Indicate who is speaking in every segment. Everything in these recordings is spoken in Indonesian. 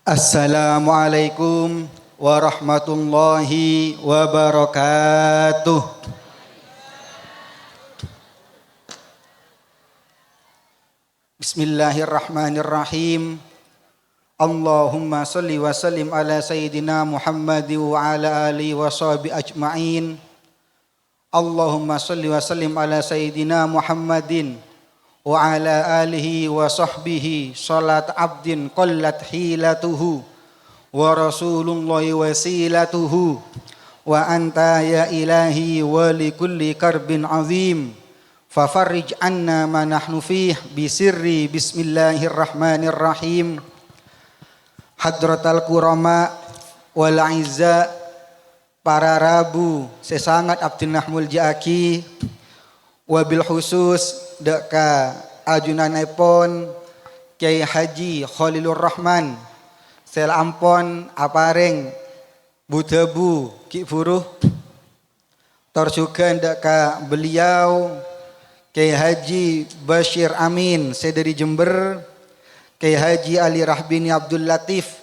Speaker 1: Assalamualaikum warahmatullahi wabarakatuh. Bismillahirrahmanirrahim. Allahumma salli wa sallim ala sayyidina Muhammad wa ala alihi wa sahbihi ajma'in. Allahumma salli wa sallim ala sayyidina Muhammadin wa ala alihi wa sahbihi salat abdin qallat hilatuhu wa rasulullahi wasilatuhu wa anta ya ilahi wa likulli karbin azim fafarrij anna ma nahnu fih bisirri bismillahirrahmanirrahim. Hadratal kurama wal izza, para rabu sesangat Abdul Nahmul Jaaki, wabil khusus deka ajunanipun Kyai Haji Khalilur Rahman sel ampon apareng budebu ki buruh torjugan deka beliau Kyai Haji Bashir Amin sedari Jember, Kyai Haji Ali Rahbini Abdul Latif,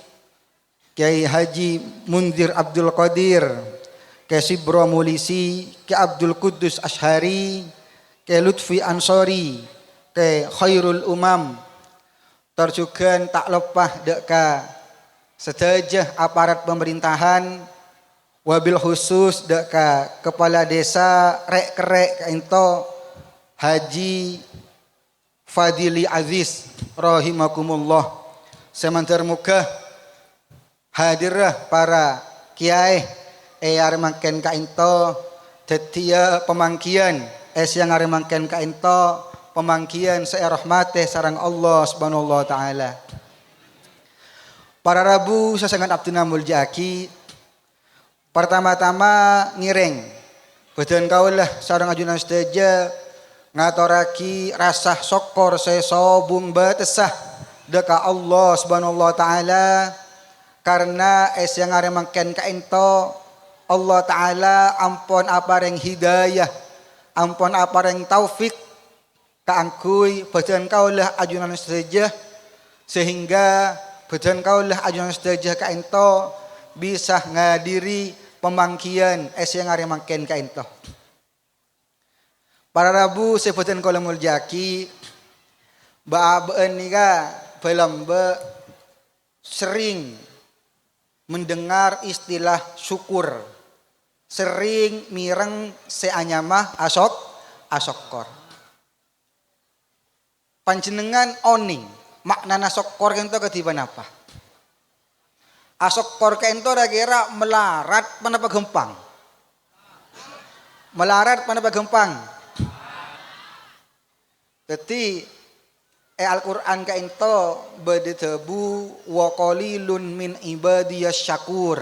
Speaker 1: Kyai Haji Munzir Abdul Qadir, Kyai Sibro Mulisi, Kyai Abdul Kudus Ashari, Kyai Lutfi Ansori, Kyai Khairul Umam, terjugan tak lepah deka sedajah aparat pemerintahan, wabil khusus deka kepala desa rek kerek kainto Haji Fadili Aziz rahimakumullah. Semantar muka hadirah para kiai eyar makan kainto tetia pemangkian yang arimangken kainto pemangkian saya rahmateh sarang Allah subhanahu wa ta'ala. Para rabu sesangat Abdul Nahmul Jaaki, pertama-tama ngireng badan kaulah sarang ajunan sedaja ngatoraki rasa sokor sesobung batesah deka Allah subhanahu wa ta'ala, karena yang arimangken kainto Allah ta'ala ampun apareng hidayah, ampun apareng taufik kaangkuy badan kaulah ajunan sedajah, sehingga badan kaulah ajunan sedajah kainto bisa ngadiri pemangkian yang arimangken kainto. Para rabu sebutan kaulah muljaki ba'abeen nika belamba sering mendengar istilah syukur, sering mireng seanyamah asokor. Panjenengan oning maknana sokor kento ketiban apa? Asokor kento kira melarat panapa gempang? Melarat panapa gempang? Jadi Al-Quran kento badetebu wa qalilun min ibadiyas syakur.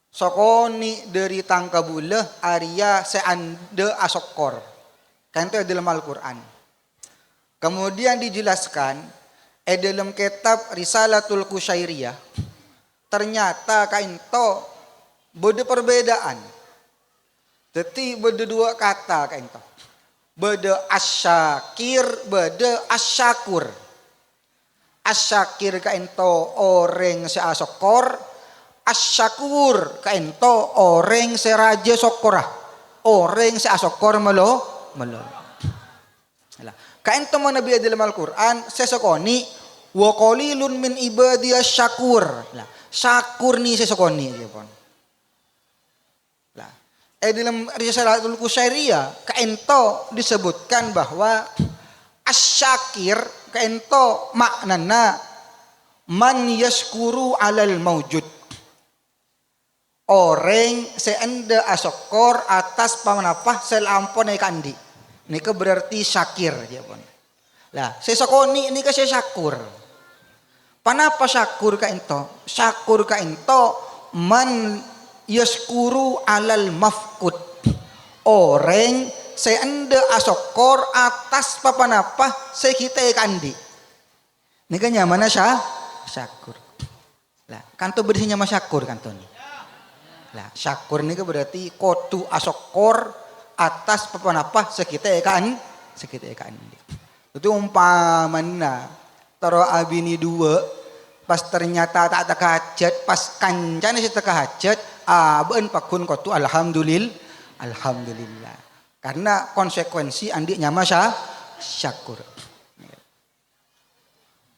Speaker 1: Sokoni dari tangkabulah Arya seande asokor. Kan itu dalam Al-Quran. Kemudian dijelaskan dalam kitab Risalatul Qusyairiyah, ternyata kainto beda perbedaan. Jadi beda dua kata kainto. Beda asyakir, beda asyakur. Asyakir kainto orang seasokor, asyakur kainto orang seraja sokorah, orang seasokor melo. Kainto manabi dalam Al-Quran sesokoni wa qalilun min ibadiyas syakur. Syakur ni sesokoni pun. Dalam Risalatul Qusyairiyah kainto disebutkan bahwa asyakir kainto maknana man yaskuru alal maujud, orang seende asokor atas pamanapah selampon kandi. Nika berarti syakir ya pun. Lah sesokoni nika syakur. Panapa syakur kainto? Syakur kainto man yaskuru alal mafkud, orang seende asokor atas papanapa sekita kandi. Nika nyamana syakur. Lah kanto bersihnya masyakur kanto ni. Lah syakur nika berarti kotu asokor atas papanapa sekita kandi. Itu umpamana taro abini dua pas ternyata tak teka hajat, pas kancane si teka hajat, aben pakun kotu alhamdulillah. Karena konsekuensi andiknya masa syakur.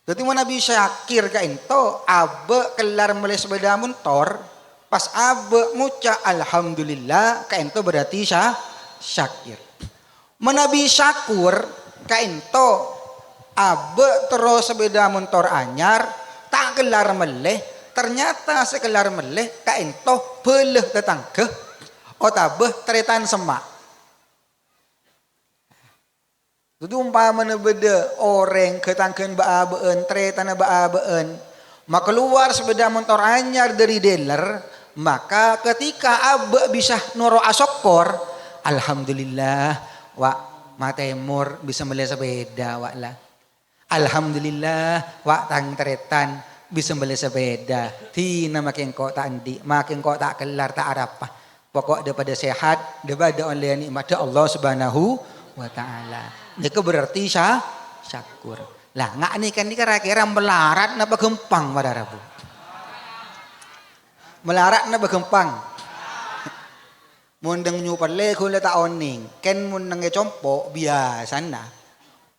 Speaker 1: Jadi mau Nabi Syakir ka ento abe kelar mulai sepeda motor pas abe nguca alhamdulillah ka ento berarti syakir. Menabi syakur ka ento abe terus sepeda motor anyar tak kelar meleh ternyata sekelar meleh ka ento beleh tetangga otabeh teretan semak. Itu umpamanya beda orang ketangkeun baabeun tretan baabeun maka keluar sepeda motor anyar dari dealer maka ketika abe bisa noro asokor alhamdulillah wa matemur bisa beli sepeda wa lah alhamdulillah wa tang tretan bisa beli sepeda tina makin kok tak andi makin kok tak kelar tak arapa pokok daripada sehat daripada oleh nikmat Allah Subhanahu wa taala. Itu berarti syakur. Lah ngak nih kan kira-kira melarat napa gempang pada Rabu? Melarat napa gempang? Mundeng nyupale kula tak oning. Ken mundeng compo biasana.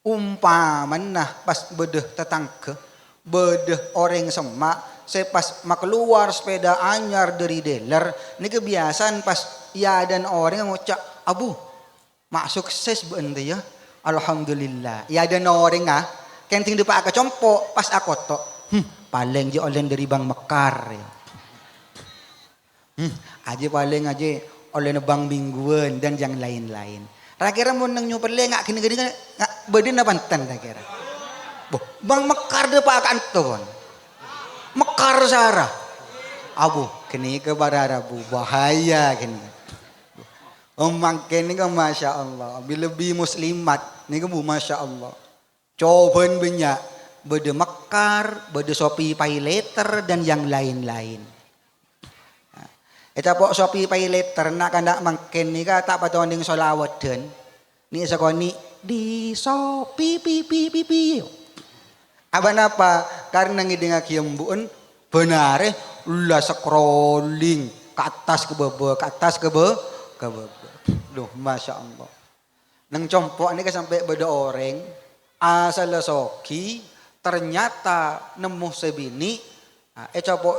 Speaker 1: Umpamana pas bedeh tetangga, bedeh orang semak, saya pas keluar sepeda anyar dari dealer, ini kebiasaan pas ya dan orang yang ngucap, "Abu, mak sukses bu ente ya." Alhamdulillah. Ya ada orang kenting depan agak compo pas aku tok. Paling je oleh dari Bang Mekar. Ya. Aja paling aja oleh Bang Mingguan dan yang lain-lain. Kira-kira mau nang nyuperle ngak gini-gini ngak badan apa enten kira. Bang Mekar depan akan tuh. Mekar Sarah. Abu kini ke Rabu bahaya kini. Makin ni kan Masya Allah. Lebih muslimat ni kan Masya Allah. Cobain banyak. Beda Mekar, beda Shopee Pay Later dan yang lain-lain. Eta pok Shopee Pay Later nak kandak makin ni kan tak patut ning solawat dan ni sakoni di Shopee pipi. Aban apa? Karena ngideng akiambuan benar ulah scrolling ke atas ke bawah, ke atas ke bawah. Loh, Masya Allah. Nang compok ini sampai beda orang asal soki ternyata nemu sebini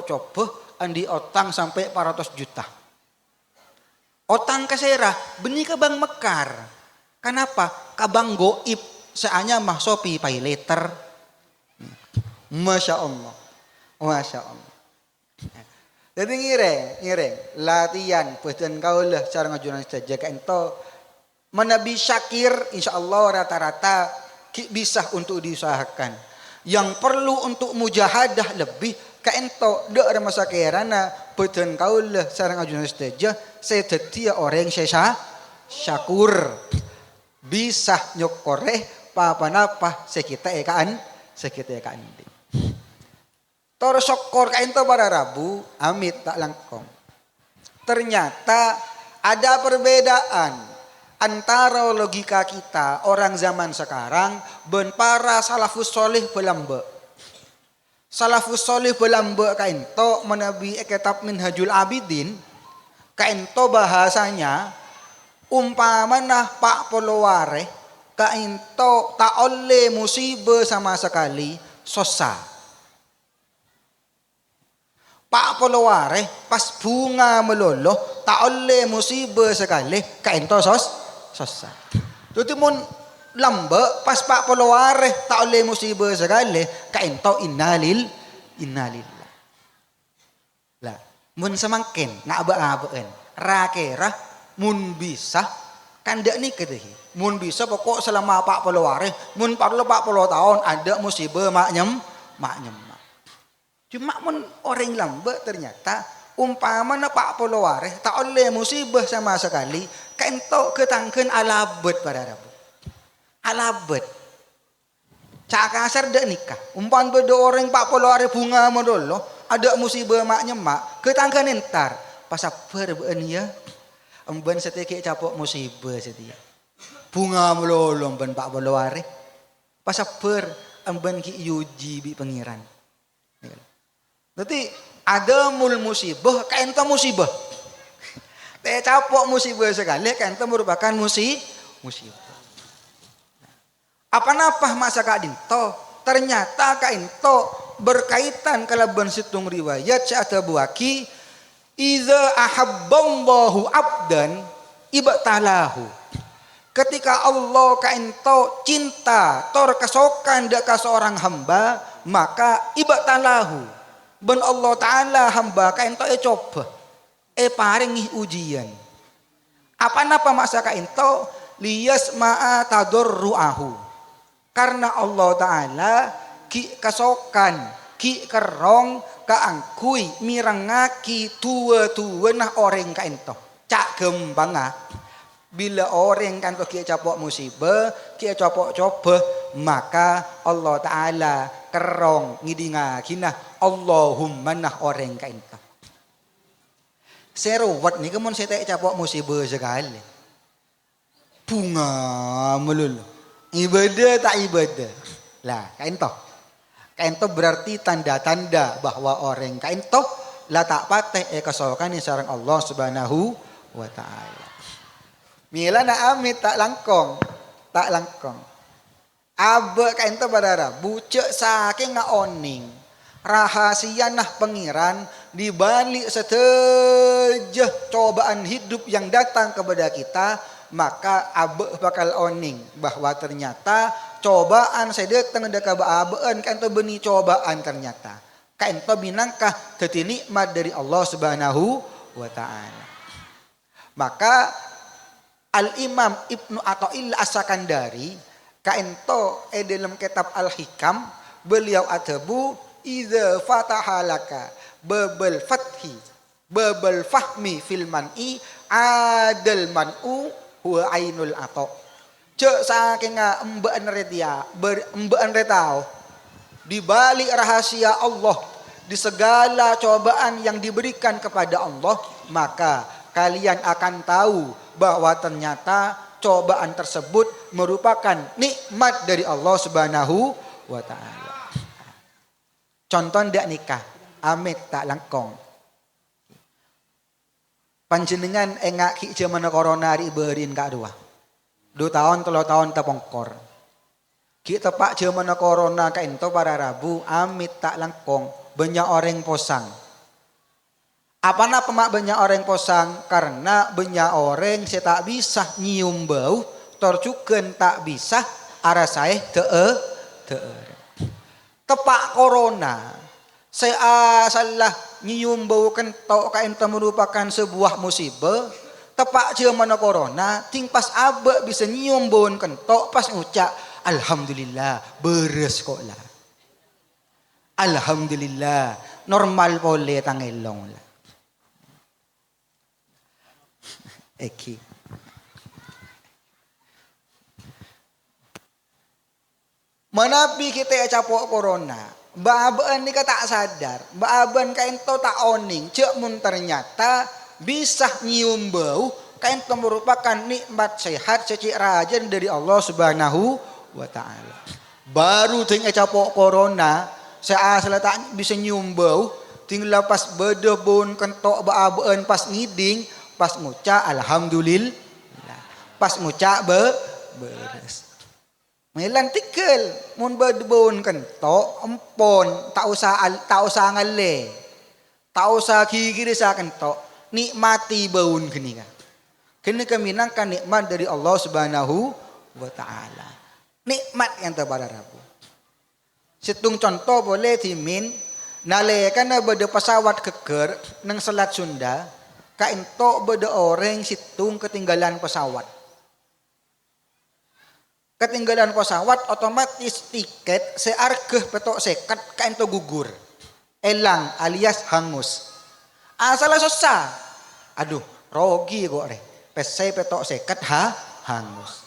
Speaker 1: copok andi otang sampai 400 juta. Otang keserah beni ke Bang Mekar. Kenapa? Ke Bang Goib seanya mah Shopee Pay Later. Masya Allah. Masya Allah. Jadi ngireng latihan pesan kau lah cara ngajuran saja kan ento menabi syakir insyaallah rata-rata bisa untuk diusahakan. Yang perlu untuk mujahadah lebih ka ento dak ada masa kerana pesan kau lah cara ngajuran saja saya setia orang saya syakur bisa nyokoreh apa-apa sekita ekaan di. Tor syukur kain to pada Rabu, amit tak langkong. Ternyata ada perbedaan antara logika kita orang zaman sekarang ben para salafus solih belambe. Salafus solih belambe kain to menabi kitab Minhajul Abidin kain to bahasanya umpamana Pak Poloware kain to tak oleh musibah sama sekali sosa. Pak Poloware pas bunga melolo tak oleh musibah sekali kaento sosa. Tuti mun lambe pas Pak Poloware tak oleh musibah sekali kaento innalillah. Lah mun semakin nak aba-abaen rakera mun bisa kan dak ni kedehi. Mun bisa pokok selama Pak Poloware mun parlo Pak Polo tahun ada musibah maknyem. Cuma mun orang lambe ternyata umpamana Pak Poloware tak oleh musibah sama sekali kento ketangkeun alabet pada Rabu. Alabet. Cak kasar dak nikah. Umpan beda orang Pak Poloware bunga modolo ada musibah maknya mak ketangkeun entar. Pasaper beun ya. Emben seteke capok musibah setia. Bunga melolo emben Pak Poloware. Pasaper emben ki yuji bi pengiran. Nanti ada mul musibah, kain itu musibah. Teh capok musibah sekali, kain itu merupakan musibah. Apa napa masa kain to? Ternyata kain to berkaitan kalaban situng riwayat syata buaki iza ahabballahu abdan ibtalahu. Ketika Allah kaento cinta tor kesokan dak ka seorang hamba, maka ibtalahu. Ben Allah taala hamba kaento coba paringi ujian. Apa napa masa kaento liyas ma'a tadarruahu. Karena Allah taala ki kesokan ki kerong kaangkui mirangaki tua-tua nah orang kaento. Cak gembanga. Bila orang kan kia capok musibah, kia capok coba, maka Allah Ta'ala kerong ngidinga kinah Allahumma nah orang kain ka. Seruat ni kemun saya tak capok musibah sekali. Bunga melulu. Ibadah tak ibadah. Lah kain toh. Kain toh berarti tanda-tanda bahwa orang kain toh lah tak pateh kesokan ni sareng Allah Subhanahu wa Ta'ala. Mila na amit tak langkong. Abe kain to badara, bucek saking ngaoning. Rahasia nah pengiran dibalik setejah cobaan hidup yang datang kepada kita, maka abe bakal oning bahwa ternyata cobaan saya datang dekat abeen kain to beni cobaan ternyata. Kain to binangkah teti nikmat dari Allah Subhanahu wa Ta'ala. Maka Al-Imam Ibnu Athaillah As-Sakandari kaento dalam kitab Al-Hikam beliau atabu idza fatahalaka babal fathi babal fahmi fil man'i adal man'u huwa ainul ato. Cek saking embaan redia embaan retau di balik rahasia Allah di segala cobaan yang diberikan kepada Allah, maka kalian akan tahu bahwa ternyata cobaan tersebut merupakan nikmat dari Allah Subhanahu wa Ta'ala. Contoh ndak nikah, amit tak langkong. Panjenengan engak ki zaman corona ri beureun ka dua. 2 tahun 3 tahun tapongkor. Ki tepak zaman corona ka ento para Rabu amit tak langkong banyak orang posang. Apa napa mak banyak orang posang? Karena banyak orang saya tak bisa nyium bau, torcuken tak bisa arah saya tepak corona. Saya salah nyium bau kentok kain merupakan sebuah musibah. Tepak zaman corona, ting pas abe bisa nyium bau kentok pas ngucap alhamdulillah beres kok lah. Alhamdulillah normal boleh tangelong lah. Eki. Menapi kita capok corona, baaban ni ka tak sadar, baaban kain to tak oning, cek mun ternyata bisa nyium bau, kain to merupakan nikmat sehat secik rajan dari Allah Subhanahu wa Ta'ala. Baru ting capok corona, saya asal tak bisa nyium bau, tinggal pas beda bon kentok baaban pas ngiding. Pas ngucap alhamdulillah, pas ngucap beres. Melan tikel, mun bedebon kentok empon, tak usah ngale, tak usah kiri sa kentok, nikmati baun gini kan. Kini kami nangkan nikmat dari Allah Subhanahu wa Ta'ala. Nikmat yang terpada Rabu. Situng contoh boleh timin, nalekan na beda pesawat keker nang Selat Sunda. Kainto beda orang situng ketinggalan pesawat. Ketinggalan pesawat otomatis tiket seargeh petok sekat kainto gugur. Elang alias hangus. Asalah susah. Aduh, rogi kok re. Pesai petok sekat hangus.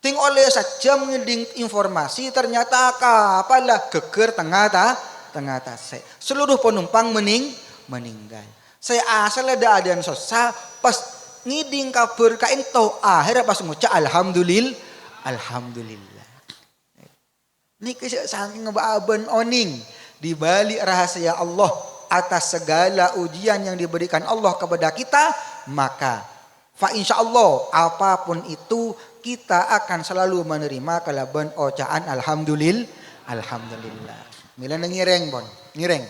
Speaker 1: Ting oleh saja ngeding informasi ternyata kapalah geger tengah tase. Seluruh penumpang meninggal. Saya asal ada yang susah pas ngiding kabur kain to akhirnya pas ngucap alhamdulillah. Ini kisah saking ngebaaban oning di balik rahasia Allah atas segala ujian yang diberikan Allah kepada kita, maka fa insyaallah apapun itu kita akan selalu menerima kalaban ocaan alhamdulillah. Mila ngireng bon, ngireng.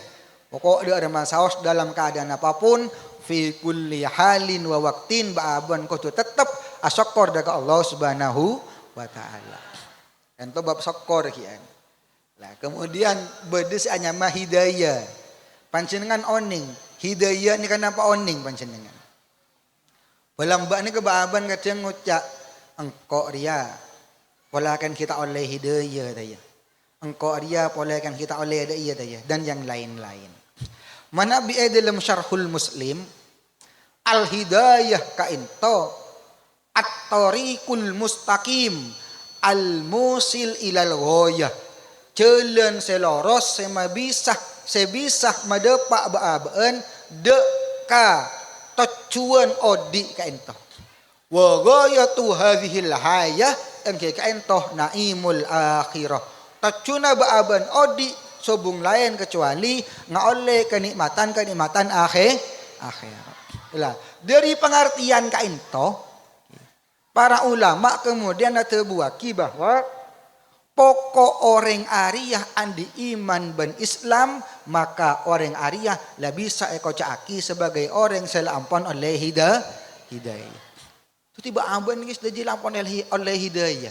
Speaker 1: Pokok dia ada masalah dalam keadaan apapun, fi kulli halin wa waqtin ba'aban kudu tetap asyukur dekat Allah Subhanahu wa taala. Ento bab syukur kian. Lah kemudian bedes anyama hidayah. Panjenengan oning, hidayah ni kenapa oning panjenengan? Balambak ni kebaaban kadang ngucap engkau ria, pola akan kita oleh hidayah daya. Engkau ria pola akan kita oleh hidayah daya dan yang lain-lain. Mana bi dalam syarhul Muslim al hidayah ka ento at-tariqul mustaqim al musil ilal ghayah. Jalan seloros sebisah madepak baaban deka tujuan odi ka ento. Wa ghayatu hadhil hayah engke ka ento naimul akhirah. Tujuan baaban odi sobung lain kecuali ngaoleh kenikmatan akhirat. Lah dari pengertian ka ento para ulama kemudian terbuaki bahwa pokok orang Ariyah andi iman ben Islam, maka orang Ariyah lah bisa ekocaaki sebagai orang selampon oleh hidayah. Itu tiba aban guys dah dilampon oleh hidayah.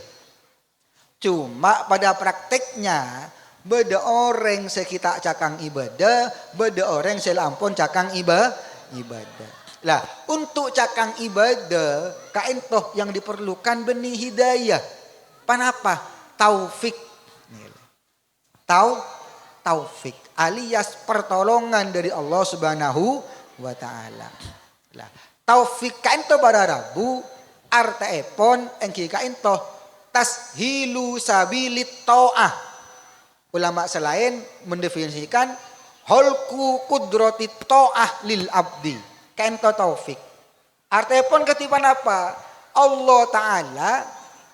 Speaker 1: Cuma pada prakteknya beda orang sekita cakang ibadah, beda orang selampon cakang ibadah. Lah untuk cakang ibadah kaentoh yang diperlukan benih hidayah. Panapa? Taufik, taufik alias pertolongan dari Allah Subhanahu wa taala. Lah, taufik kaento pada Rabu artaepon engki kaento tashilu sabilit taah. Ulama selain mendefinisikan holku kudrati taah lil abdi. Kaento taufik. Artaepon ketipan apa? Allah taala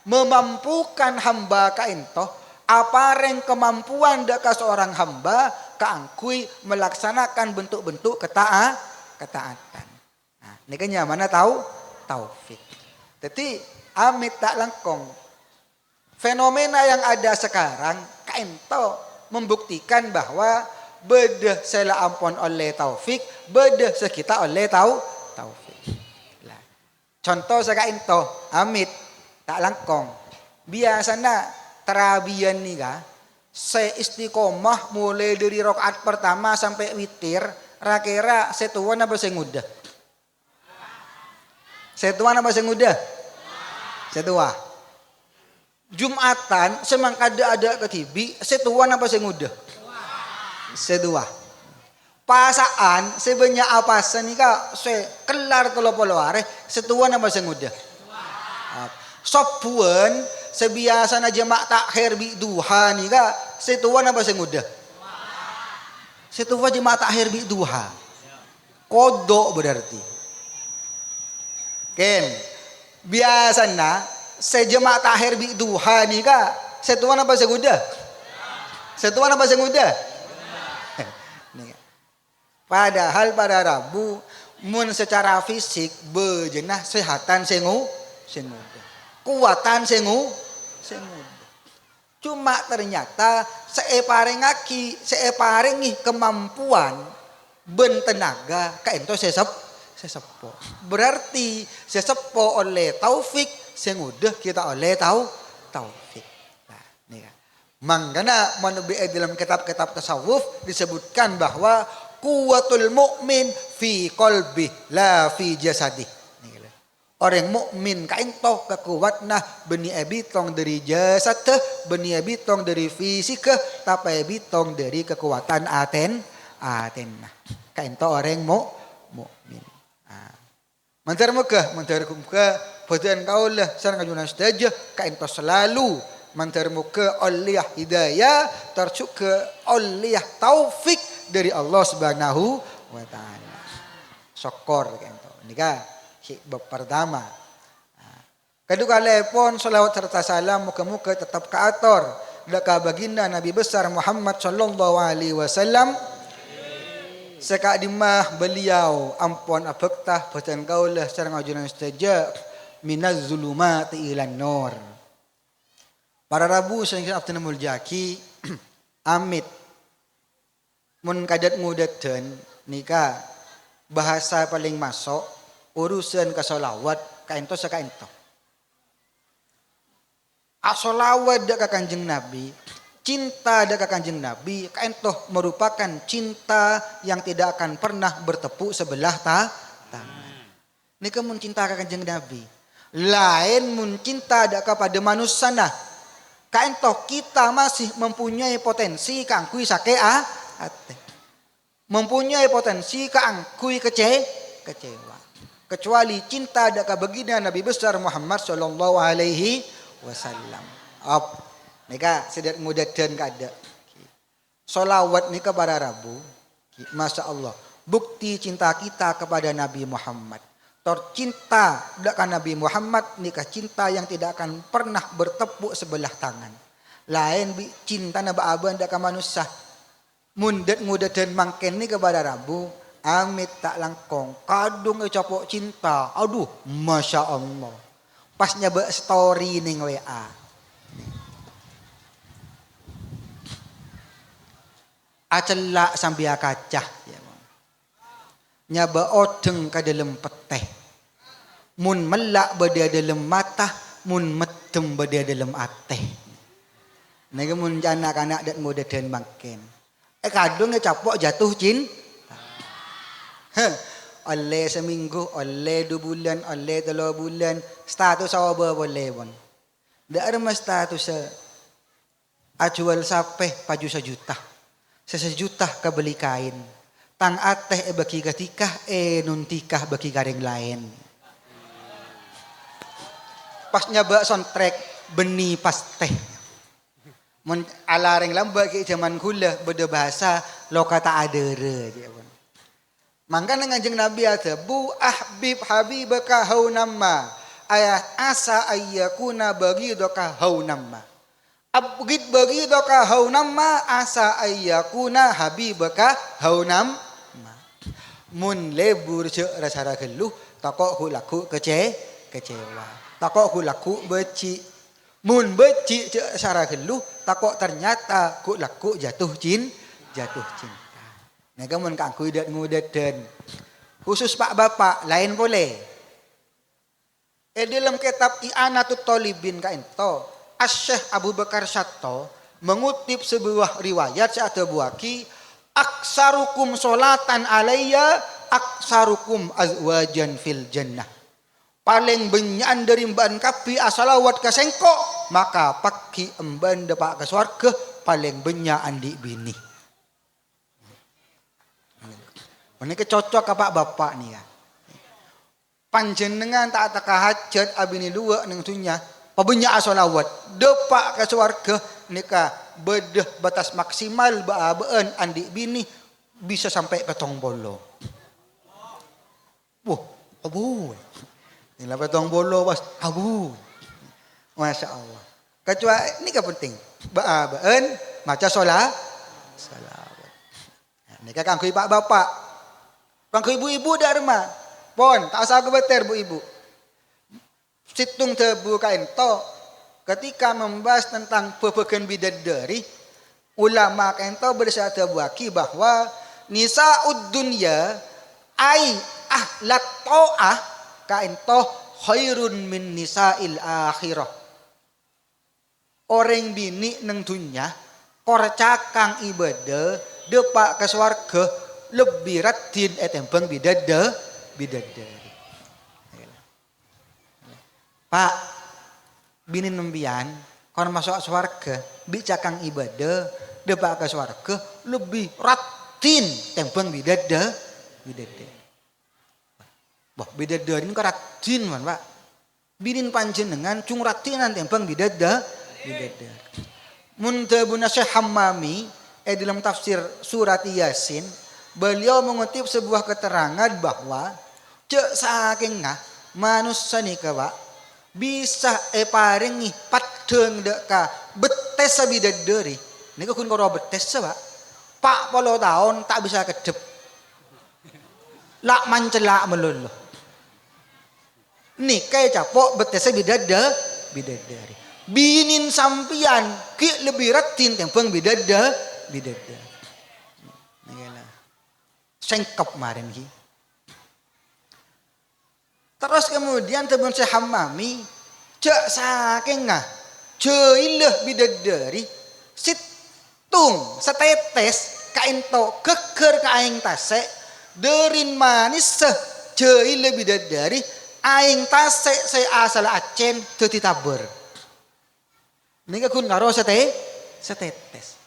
Speaker 1: memampukan hamba kaento apareng kemampuan deka seorang hamba kaangkui melaksanakan bentuk-bentuk ketaatan. Nah, ini kan mana tahu taufik. Jadi amit tak langkong. Fenomena yang ada sekarang kaento membuktikan bahwa beda sela ampon oleh taufik, beda sekita oleh taufik. Lah, contoh sakaento amit tak langkong. Biasanya terabian nih kah, saya istiqomah mulai dari rakaat pertama sampai witir, kira-kira setuan apa saya muda? Setuan apa saya muda? Setua. Jumatan semangkada ada ketibi, setuan apa saya muda? Setua. Pasaan sebanyak apa senika saya kelar kalau poloare, setuan apa saya muda? Sopuan sebiasa na jemaah takhir bi duha ni ka setuan apa sing muda? Setua jemaah takhir bi duha. Kodok berarti. Ken biasana sejemaah takhir bi duha ni ka setuan apa sing muda? Setuan apa sing muda? Padahal pada Rabu mun secara fisik bejenah sehatan sengu kuatan sengu. Cuma ternyata seeparengi kemampuan ben tenaga kaento sesepo. Berarti sesepo oleh taufik sengudah kita oleh taufik. Nah, ini kan. Mangkana manubi dalam kitab-kitab tasawuf disebutkan bahwa kuwatul mukmin fi qalbi la fi jasadi. Orang mukmin kaintoh kekuatna beni ebitong dari jasad beni ebitong dari fisik tapi ebitong dari kekuatan aten kaintoh orang mukmin. Mantar muka badan kaulah sarang kajunan saja kaintoh selalu mantar muka oleh hidayah tercuk ke oleh taufik dari Allah Subhanahu wa taala. Syukur kaintoh nikah bab pertama. Kedua kali pun salawat serta salam muka-muka tetap ke ator daka baginda Nabi besar Muhammad sallallahu alaihi wasallam seka dimah beliau ampun abektah batan kaulah sareng ajunan saja minaz zulumati ilan nur. Para Rabu sing aftanul jaki amit mun kadat ngudaten nika bahasa paling masuk urusan kasolawat kaento sakaento. Asolawat dak ka Kanjeng Nabi, cinta dak ka Kanjeng Nabi kaento merupakan cinta yang tidak akan pernah bertepuk sebelah tangan. Nika mun cinta ka Kanjeng Nabi. Lain mun cinta dak kepada manusia nah. Kaento kita masih mempunyai potensi kangkui sake ate. Mempunyai potensi kangkui kecewa. Kecuali cinta dak ka baginda Nabi besar Muhammad sallallahu alaihi wasallam. Nika sedat ngudaden kada. Solawat nika para Rabu. Masya Allah. Bukti cinta kita kepada Nabi Muhammad. Tercinta dengan Nabi Muhammad nika cinta yang tidak akan pernah bertepuk sebelah tangan. Lain cinta na baaban dak ka manusia. Mundet ngudaden mangken nika para Rabu. Amit tak langkong. Kadung capok cinta. Aduh, Masya Allah. Pas nyaba story ning WA. Acelak sambil kacah. Nyaba odeng ka dalam peteh. Mun melak beda dalam mata, mun metem beda dalam ateh. Nega mun anak-anak dak ngodaden mangken. Kadung capok jatuh cinta. Oleh seminggu, oleh 2 bulan, oleh 3 bulan, status apa boleh pun. Dak ada status ajual sampai paju 1 juta. 1 juta kebeli kain. Tang ateh bagi ketikah nun tikah bagi garing lain. Pas nyaba soundtrack beni pas teh. Mun alareng lamba ke zaman kula beda bahasa lokata adere dia pun. Mangka Kanjeng Nabi ada bu ahbib habibaka haunamma ayat asa ayyakuna baghidaka haunamma. Abghid baghidaka haunamma asa ayyakuna habibaka haunamma. Mun lebur ce rasara geluh takok hulaku kecewa. Takok hulaku beci. Mun beci ce rasara geluh takok ternyata ku laku jatuh cinta. Nega mun kangku dak ngudaden. Khusus Pak Bapak lain boleh. Dalam kitab I'anatut Thalibin kaento, Asy-Syaikh Abu Bakar Satto mengutip sebuah riwayat saat buaki aksarukum solatan alayya aksarukum azwajan fil jannah. Paling benyan dari mban kapi asalawat ka sengko maka paki emban depak ke swarga paling benya andi bini. Ini cocok ke Pak Bapak nih ya. Panjenengan tak hajat abini 2 neng tunya pabenya asolawat depak ke swarga nika bedah batas maksimal baabeen andi bini bisa sampai 7 bolo. Abu. Nila 7 bolo bos abu. Masya Allah. Kecuali nika penting baabeen maca salawat. Nika kangkui Pak Bapak. Kanggo ibu-ibu dak rumah. Pon, tak usah kebeter bu ibu. Situng tebu kaento ketika membahas tentang pepekan bidadari, ulama kaento bersatu buaki bahwa nisaud dunya ai ahlak ta'ah kaento khairun min nisail akhirah. Orang bini neng dunya korcakang ibadah depak ke swarga lebih ratin etembang bidadari. Pak, bini nembian kon masuk swarga bicakang ibadah depak ke swarga lebih ratin tembang bidadari. Wah, bidadari ini ratin man, Pak. Binin panjenengan cung ratinan tembang bidadari. Mun tabuna Syekh Hammami dalam tafsir surat Yasin beliau mengutip sebuah keterangan bahwa cek saking manusia nika Pak bisa paringi padeng dek ka betes bidadari. Nika kun karo betes Pak. Pak polo tahun tak bisa kedep. Lak mancelak melulu. Nikah capok betes bidadari. Binin sampian ki lebih ratin tempeng bidadari. Nggih. Sengkep kemarin ki. Terus kemudian teman saya Hammami cek saking ngah jeuileuh bidadari situng setetes kaento keker ka aing tasek derin manis jeuileuh bidadari aing tasek saya asal acen teu titabeur. Nika kun karo setetes.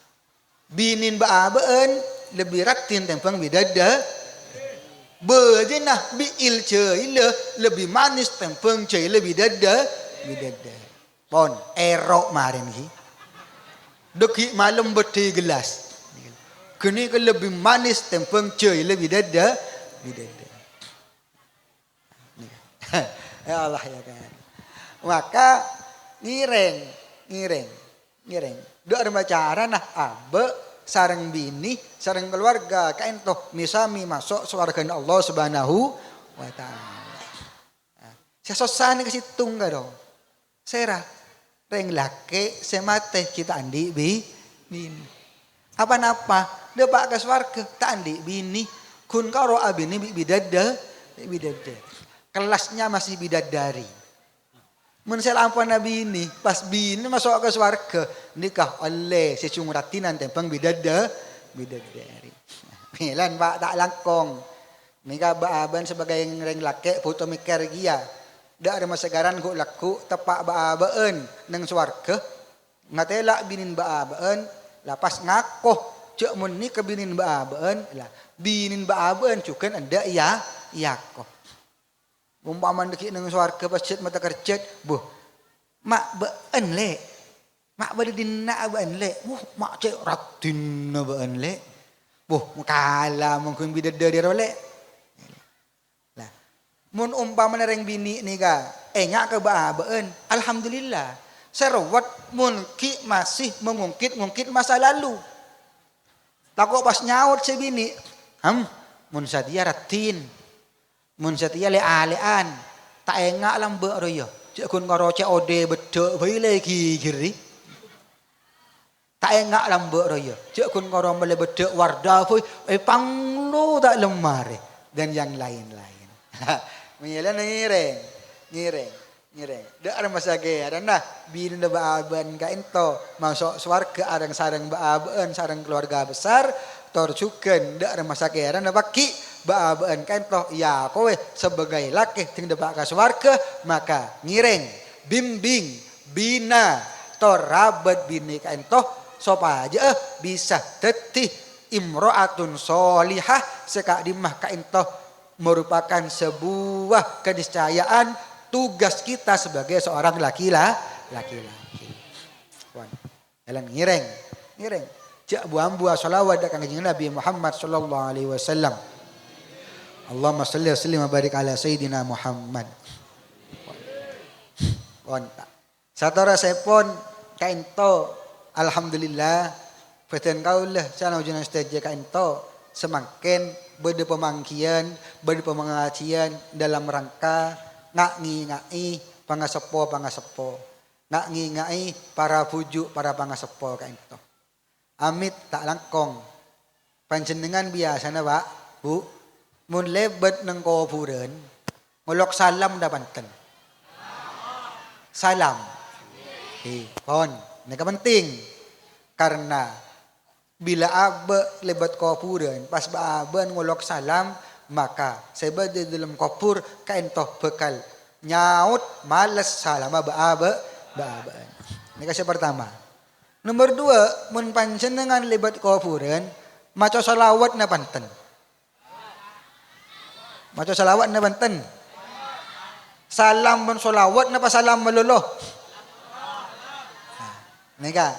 Speaker 1: Binin baabeun lebih ratin tempeng bidadari. Bejenah biil ceile lebih manis tempeng ceile bidadari. Pon erok marin ki. Deki malam beti gelas. Kini ke lebih manis tempeng ceile bidadari. Ya Allah ya kan. Maka ngireng. Dek ada cara nah abe sareng bini, sareng keluarga kaento misami masuk surga Allah Subhanahu wa taala. Sesosane ke situng ka dong. Serah reng lake semate kita andi bini. Apa-apa de pak ke surga tak andi bini kun karo abini bidadari. Kelasnya masih bidadari. Mun selampun nabi ini pas bini masuk ke surga nikah oleh secumratinan tempeng bidadari. Milan Pak tak langkong. Nikah baaban sebagai reng lake foto mikir gia. Da ada masegaran ku laku tepak baabeun nang surga. Ngatela binin baabeun lapas ngakoh cek mun ni ke binin baabeun lah binin baabeun cukeun anda yakoh. Umpaman deki nang swarga pasjet mata kerjet, buh. Mak beun le. Mak bade dina beun le. Mak cek ratin beun le. Buh, kala mungkin bidadari role. Lah, mun umpama reng bini nika, nya ke beun, alhamdulillah. Serwat mun ki masih mengungkit masa lalu. Takut pas nyaut si bini, mun sadia ratin. Mun setia le-alean tak engak lambe royo cek kun karo COD bedek bae lagi giri tak engak lambe royo cek kun karo mele bedek wardah bae panglo tak lemare dan yang lain-lain. Menyela ngireng dak ada masa ge ada nah bin da baaban ka ento masuk swarga areng sareng baaban sareng keluarga besar torcukeun dak ada masa ge ada baki baabeun kaento ya kowe sebagai laki ting debak ka swarga maka ngireng bimbing bina torabat bini kaento sopaja bisa tetih imro'atun solihah seka dimah kaento merupakan sebuah keniscayaan tugas kita sebagai seorang laki-laki. Wan, jalan ngireng jak buah salawat dak kanjeng Nabi Muhammad sallallahu alaihi wasallam. Allahumma salli wa sallim wa barik ala sayyidina Muhammad. Satara sepon kaento alhamdulillah peten kaulah sana ujian stage kaento semakin bade pemangkian, bade pemangacian dalam rangka ngai pangasepo. Ngai para pujuk para pangasepo kaento. Amit tak langkong. Panjenengan biasana Pak, Bu. Mun lebet nang kuburan, ngolok salam dapanten. Salam. Pon, ini penting. Karena bila abe lebet kuburan, pas baaben ngolok salam, maka sebab di dalam kubur kaentoh bekal nyaut males salam baaben. Ini kasih pertama. Nomor 2, mun panjenengan lebet kuburan, maca salawat na panten. Maca salawat na banten. Salam dan salawat na pa salam maluluh. Nika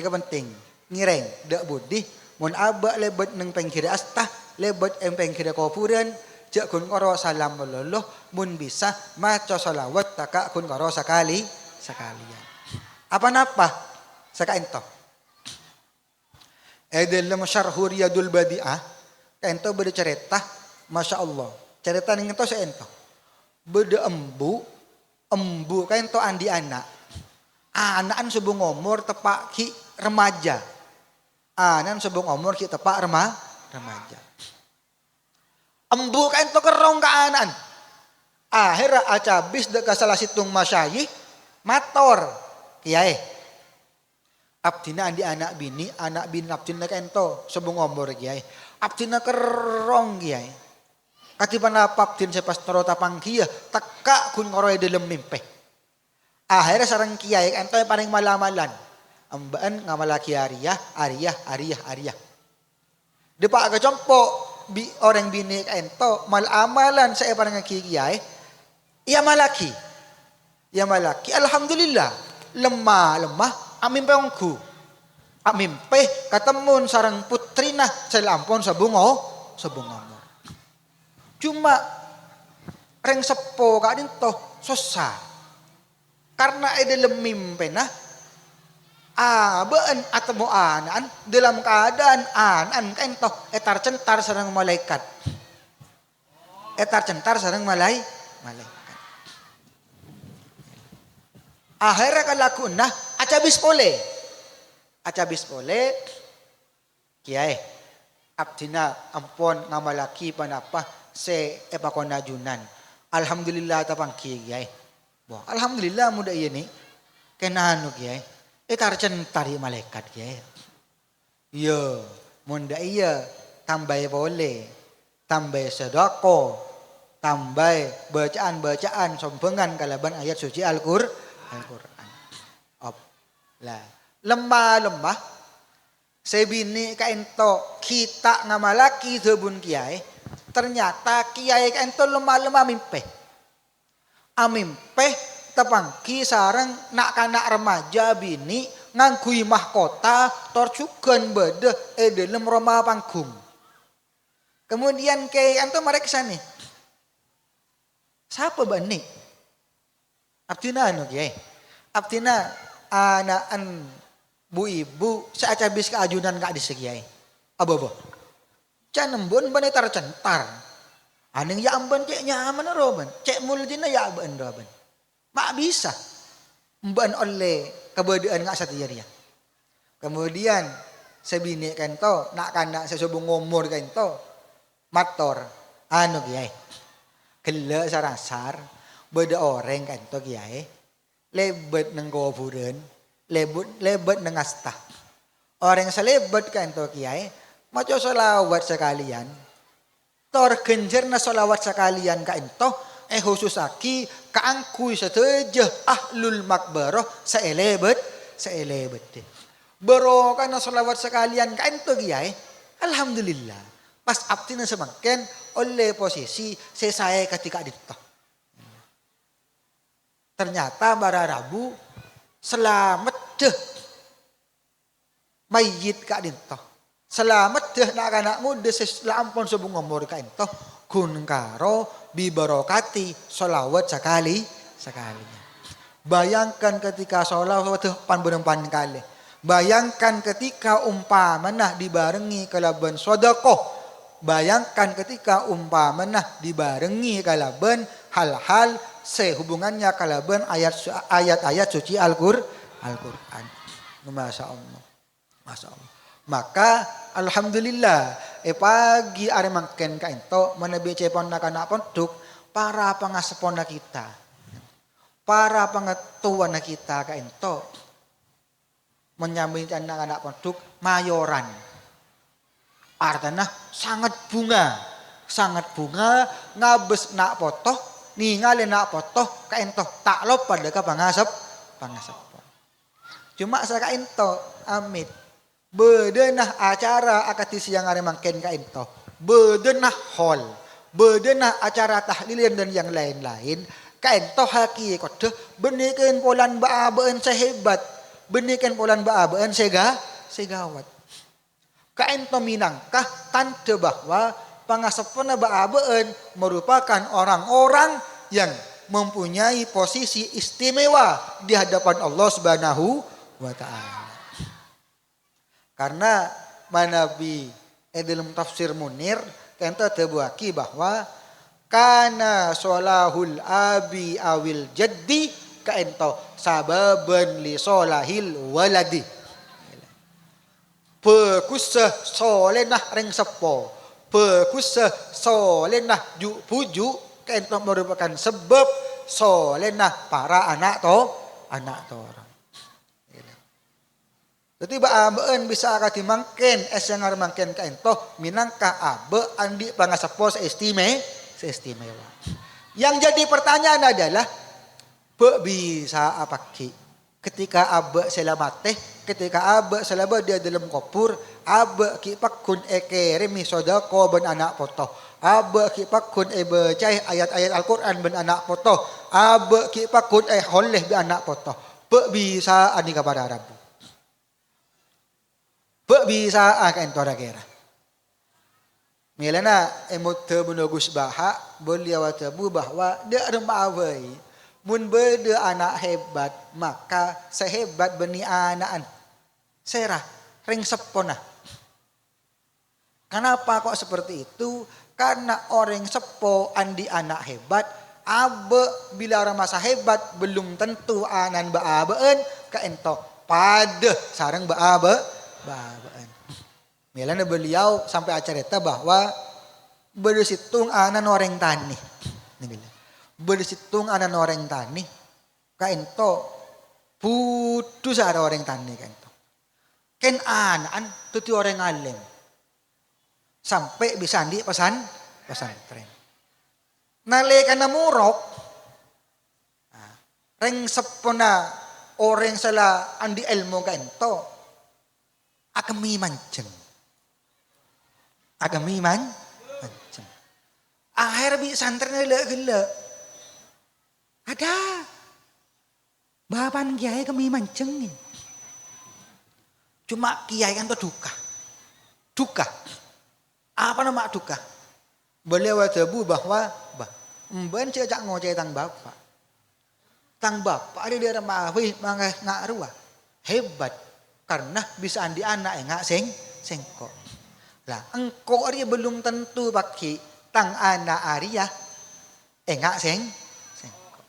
Speaker 1: penting. Ngireng dak budi mun aba lebet nang pengkira astah lebet pengkira kuburan jak kun karo salam meluluh mun bisa maca selawat taka kun karo sekalian. Apa napa? Saka ento. Dalam syarh Riyadul Badi'ah, ento bercerita, Masya Allah. Cerita ning ento sa ento. Beda embu ka ento andi anak. Anakan subung umur tepak ki remaja. Anan subung umur ki tepak remaja. Embu ka ento kerong ka anan. Akhirnya acabis deka salah situng masyayikh mator kiai. Abdina andi anak bini abdina ka ento subung umur kiai. Abdina kerong kiai. Katipan apa abdin sepas terota pangkia teka kun ngoroy dalam mimpi. Akhirnya sarang kiai ento yang paling malamalan. Ambaan ngamalaki ariyah. Depak kecompo orang bini ka ento malamalan saya parang kiai. Iya malaki. Alhamdulillah. Lemah amimpe ongku. Amimpe katemun sarang putrina selampon sabung umur. Cuma reng sepo ka dinto susah. Karena dalam mimpi nah been atau anan dalam keadaan anan kento etar centar sareng malaikat. Malaikat. Akhirnya kalaku nah acabis pole kiai abdina ampon ngamalaki panapa se epakonajunan. Alhamdulillah tapang kiai. Wah, alhamdulillah muda iya nih. Kenanu kiai. Etar centari malaikat kiai. Iya, muda iya tambah boleh. Tambah sedako. Tambah bacaan sompengan kalaban ayat suci Al-Qur'an. Lah, lemah sebini ka ento kita ngamalaki sebun kiai. Ternyata kiai ka ento lemah mimpi. Amimpe tepangki sarang nak kanak remaja bini ngangkui mahkota torcukan bede dalam Roma panggung. Kemudian kiai ento mereka sana. Siapa bani? Abdina anu kiai. Abdina anaan bu ibu seacabis keajunan kak disegiai. Abo. Canembun bani tercentar. Aning ya amban cek nyaman roban. Cek muljina ya amban roban. Mak bisa. Mban oleh kebedaan ngak setia dia. Kemudian sebini kento nak kanak sesubung umur kento mator anu kiai. Gele sarasar beda orang kento kiai. Lebet nang goburen, lebet nang asta. Orang selebet kento kiai maca selawat sekalian. Tor genjer na solawat sekalian ka ento khususaki kaangkuy sateja ahlul makbaroh saelebet deh. Barokah na solawat sekalian ka ento kiai. Alhamdulillah. Pas abdi na semakin oleh posisi saya ketika dito. Ternyata bara Rabu selamat deh mayit ka dito. Selamat deh nak anak muda selampon sebung umur ka ento kun karo bibarokati solawat sekalinya. Bayangkan ketika solawat pan berempan kali. Bayangkan ketika umpamana dibarengi kalaban sodakoh. Bayangkan ketika umpamana dibarengi kalaban hal-hal sehubungannya kalaban ayat-ayat suci Al-Qur'an. Masya Allah. Maka alhamdulillah pagi are mangken ka ento menebi cepon na kana ponduk para pangasepon na kita. Para pangatuan na kita ka ento menyambut anak-anak ponduk mayoran. Artinya sangat bunga ngabes nak potoh ningali nak potoh ka ento tak lop pada ka pangasep. Cuma sa ka ento amit bedenah acara akati siang hari mangken ka ento. Bedenah hall. Bedenah acara tahlilian dan yang lain-lain. Ka ento haki kode benikeun polan baabeen sehebat. Benikeun polan baabeen segawat. Ka ento minangkah tanda bahwa pangasepona baabeun merupakan orang-orang yang mempunyai posisi istimewa di hadapan Allah Subhanahu wa taala. Karena manabi dalam tafsir Munir kita tebuaki bahwa kana solahul abi awil jaddi kaento sababan li solahil waladi. Pekusah solenah reng sepo, pekusah solenah puju kaento merupakan sebab solenah para anak orang. Jadi baabeun bisa akati mangken yang mangken kaento minangka abe andi pangasepo seistimewa. Yang jadi pertanyaan adalah bisa apa ki? Ketika abe selamat ketika abe selamat dia dalam kopur, abe ki pakun ekere mi sodako ben anak poto, abe ki pakun becai ayat-ayat Al-Quran ben anak poto, abe ki pakun holeh ben anak poto. Bisa ani kapada Rabu. Bisa akan tora kera. Milana emot menugus baha beliau tebu bahwa dia remawai mun bede anak hebat maka sehebat beni anaan serah ring sepona. Kenapa kok seperti itu? Karena orang sepo andi anak hebat abe bila orang masa hebat belum tentu anan baabeun kaento pada sareng baabe. Milana beliau sampai acarita bahwa bersitung anan orang tani. Bersitung anan orang tani. Kaento putus ada orang tani kaento. Ken anan tuti orang alim. Sampai bisa di pesantren. Nalika na murok. Reng sepona orang sala andi ilmu kaento. Agami mancing. Akhir bi santren gele. Ada. Bapan kiai kami mancing. Cuma kiai kan tuh duka. Apa nama duka? Beliau tebu bahwa mben cecak ngoceh tang bapak. Tang bapak ada di rumah mangga ngak ruah. Hebat. Karena bisa andi anak enggak sengkok. Lah engkau dia belum tentu baki tang anak Arya enggak sengkok.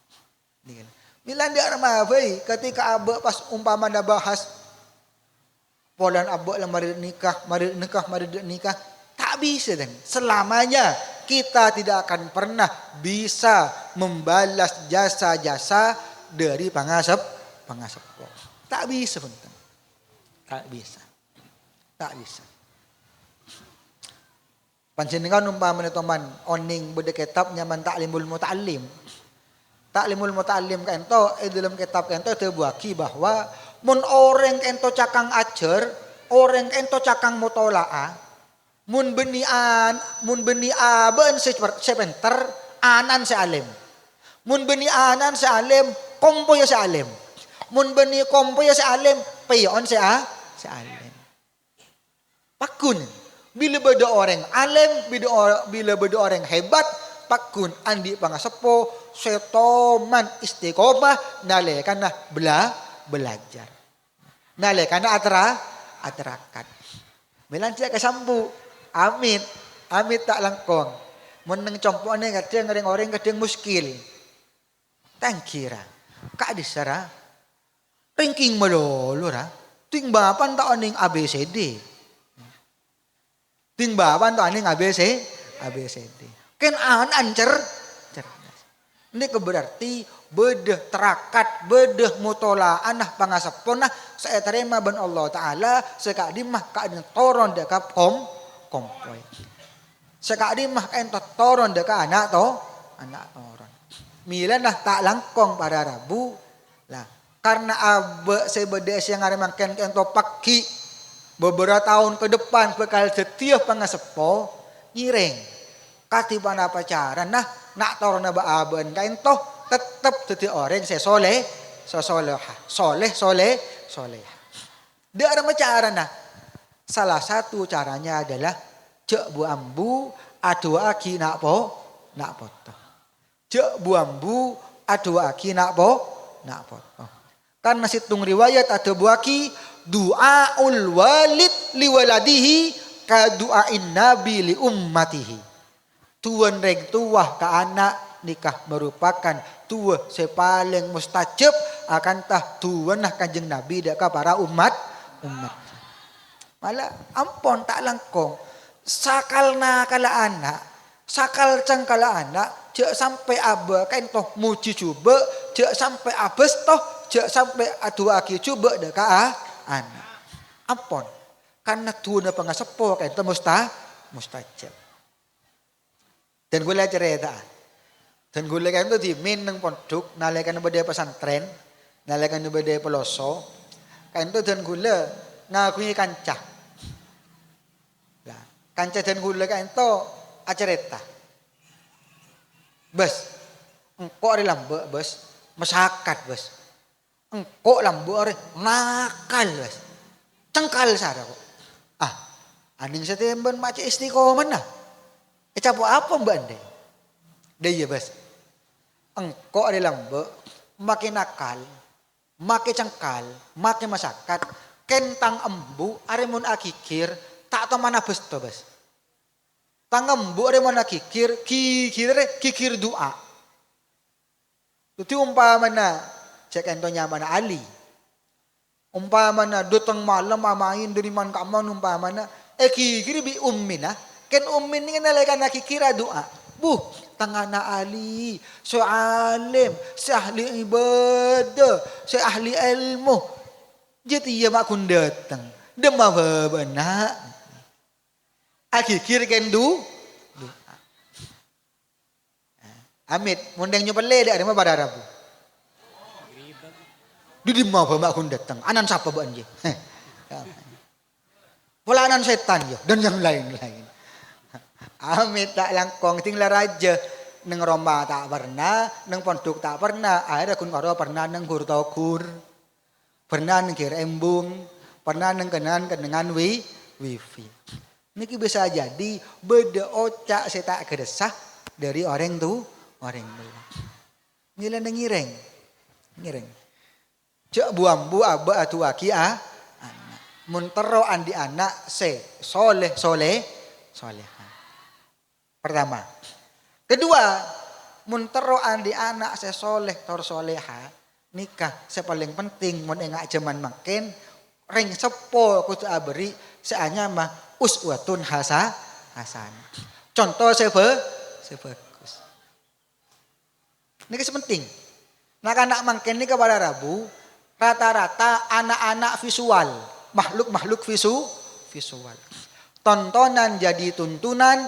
Speaker 1: Bila dia ramai ketika abe pas umpama dah bahas polan abe lah mari nikah tak bisa dan selamanya kita tidak akan pernah bisa membalas jasa-jasa dari pangasep. Tak bisa bentar. Tak bisa. Panjenengan umpama teman oning beda kitab nyaman taklimul muta'allim. Taklimul muta'allim kaento dalam kitab kaento tebuaki bahwa mun orang kaento cakang ajar, orang kaento cakang mutolaa, mun benian ben sepenter anan sealim. Mun beni anan sealim, kompo ya sealim. Mun beni kompo ya sealim, payon sealim. Pakun bila beda orang alim, bila beda orang hebat, pakun andi pangasepo setoman istiqomah nalekana belajar. Nalekana aterakat. Melanci kasambu. Amit tak langkong. Meneng compone kadang orang kadang muskil. Tangkira. Kak disara. Ranking melolo ra. Ting bapan tak oning ABCD. Ting bapan tak oning ABCD. Ken an cerdas. Ini berarti bedah terakat, bedah mutola anah pangasapona saya terima ben Allah Ta'ala sekadimah kaadin toron deka kompoy. Sekadimah kain toron deka anak toron. Mila nah tak langkong pada Rabu lah. Karena abe sebedes yang ada makan ento paki beberapa tahun ke depan bekal setiap pangasepo nyireng katiban apa cara nah nak toron na baaben kain toh tetap jadi orang soleh. Dia ada cara nah. Salah satu caranya adalah cek bu ambu adua aki nak poto. Cek buambu adua aki nak poto. Karena situng riwayat ada buaki du'aul walid liwaladihi ka du'ain nabi li ummatihi. Tuan reng tuah ke anak nikah merupakan tua sepaling mustajab akan tah tuan nah kanjeng nabi dak ka para umat. Malah ampon tak langkong sakalna kala anak sakal cangkala anak jek sampai aba kain toh muji coba jek sampai abes toh jek sampai adu aki coba dak ka anak ampon karena tuan pengasepo kain toh mustajab. Dan gue lihat cerita dan gue lihat itu di min nang pondok nalekan badai pesantren nalekan badai peloso kain itu dan gue ngakui kancah lah kancah dan gue kain itu acerita bos engkau ada lambe bos masyarakat bos engkau lambe ada nakal bos cengkal sada kok aning setemben macam istiqomah nah capo apa mbak ande deh ya bos engkau ada lambe makin nakal makin cengkal makin masyarakat kentang embu aremun akikir tak tahu mana bos to bos tang embu aremun akikir kikir doa itu umpamana cek entonya mana ali umpamana datang malam amain dari man kaman umpamana kikir bi ummina ken ummin ni nalakan nakikira doa tangana ali so alim si ahli ibadah si ahli ilmu jadi ia makun datang demam benak akikir ken doa amit mundeng nyopele dak ada pada rabu di mau makun datang anan siapa bu anje pola anan setan yo dan yang lain-lain. Amit tak langkong tinggal raja neng Roma tak pernah neng pondok tak pernah akhirnya kun karo pernah neng hurtokur pernah neng kira embung pernah neng kenangan wifi niki bisa jadi beda ocak saya tak keresah dari orang tu ngilen ngireng cek buambu aba atu aki anak muntero andi anak soleh pertama. Kedua, muntero andi anak soleh tor soleha nikah sepaling penting mun engak jaman makin ring sepo kudu aberi seanya mah uswatun hasan. Contoh sebagus. Niki penting. Nak anak makin nikah pada Rabu rata-rata anak-anak visual, makhluk visual. Tontonan jadi tuntunan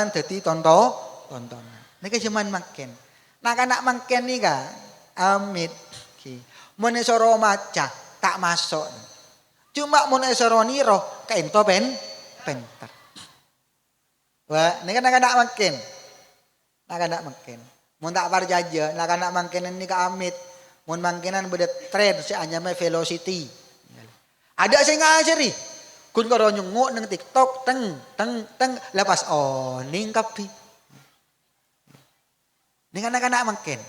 Speaker 1: jadi tontonan. Niki cuman makin. Nak anak makin nih kan, amit. Mun soro maca tak masuk. Cuma mun soro niro kaento penter. Wah, niki anak makin. Nak makin. Mun tak parjaja, nak anak makin ini ka amit. Mun mangkinan beda tren si anyame velocity. Ada sing ngajari. Kun karo nyunguk nang TikTok teng lepas ning kapi. Ning anak-anak mangken.